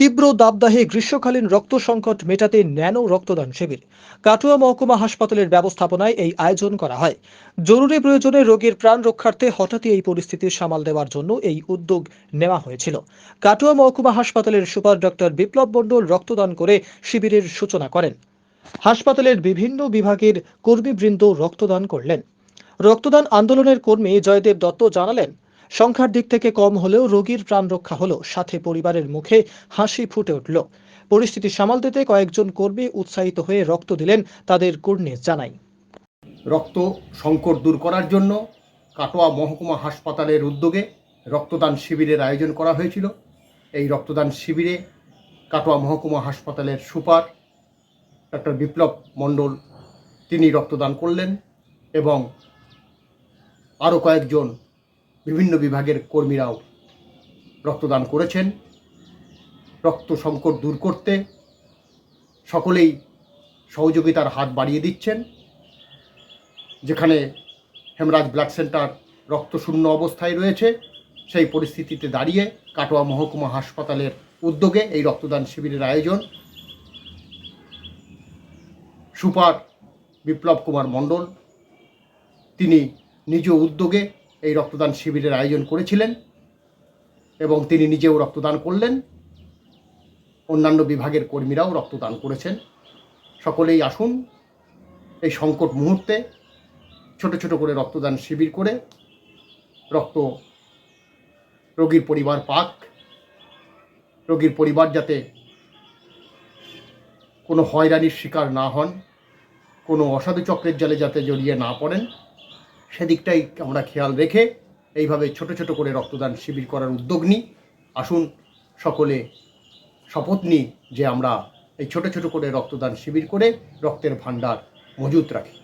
তীব্র দাবদাহে গ্রীষ্মকালীন রক্ত সংকট মেটাতে ন্যানো রক্তদান শিবির কাটোয়া মহকুমা হাসপাতালের ব্যবস্থাপনায় এই আয়োজন করা হয়। জরুরি প্রয়োজনে রোগীর প্রাণ রক্ষার্থে হঠাৎই এই পরিস্থিতি সামাল দেওয়ার জন্য এই উদ্যোগ নেওয়া হয়েছিল। কাটোয়া মহকুমা হাসপাতালের সুপার ডক্টর বিপ্লব মণ্ডল রক্তদান করে শিবিরের সূচনা করেন। হাসপাতালের বিভিন্ন বিভাগের কর্মীবৃন্দ রক্তদান করলেন। রক্তদান আন্দোলনের কর্মী জয়দেব দত্ত জানালেন, সংখ্যার দিক থেকে কম হলেও রোগীর প্রাণ রক্ষা হলো, সাথে পরিবারের মুখে হাসি ফুটে উঠল। পরিস্থিতি সামাল দিতে কয়েকজন কর্মী উৎসাহিত হয়ে রক্ত দিলেন, তাদের কুর্নিশ জানাই। রক্ত সংকট দূর করার জন্য কাটোয়া মহকুমা হাসপাতালের উদ্যোগে রক্তদান শিবিরের আয়োজন করা হয়েছিল। এই রক্তদান শিবিরে কাটোয়া মহকুমা হাসপাতালের সুপার ডক্টর বিপ্লব মণ্ডল তিনি রক্তদান করলেন এবং আরও কয়েকজন বিভিন্ন বিভাগের কর্মীরাও রক্তদান করেছেন। রক্ত সংকট দূর করতে সকলেই সহযোগিতার হাত বাড়িয়ে দিচ্ছেন। যেখানে হেমরাজ ব্লাড সেন্টার রক্তশূন্য অবস্থায় রয়েছে, সেই পরিস্থিতিতে দাঁড়িয়ে কাটোয়া মহকুমা হাসপাতালের উদ্যোগে এই রক্তদান শিবিরের আয়োজন। সুপার বিপ্লব কুমার মণ্ডল তিনি নিজ উদ্যোগে এই রক্তদান শিবিরের আয়োজন করেছিলেন এবং তিনি নিজেও রক্তদান করলেন। অন্যান্য বিভাগের কর্মীরাও রক্তদান করেছেন। সকলেই আসুন এই সংকট মুহূর্তে ছোট ছোট করে রক্তদান শিবির করে রক্ত রোগীর পরিবার পাক, রোগীর পরিবার যাতে কোনো হয়রানির শিকার না হন, কোনো অসাধু চক্রের জালে যাতে জড়িয়ে না পড়েন, সেদিকটাই আমরা খেয়াল রেখে এইভাবে ছোট ছোট করে রক্তদান শিবির করার উদ্যোগ নিই। আসুন সকলে শপথ নিই যে আমরা এই ছোট ছোট করে রক্তদান শিবির করে রক্তের ভাণ্ডার মজুত রাখি।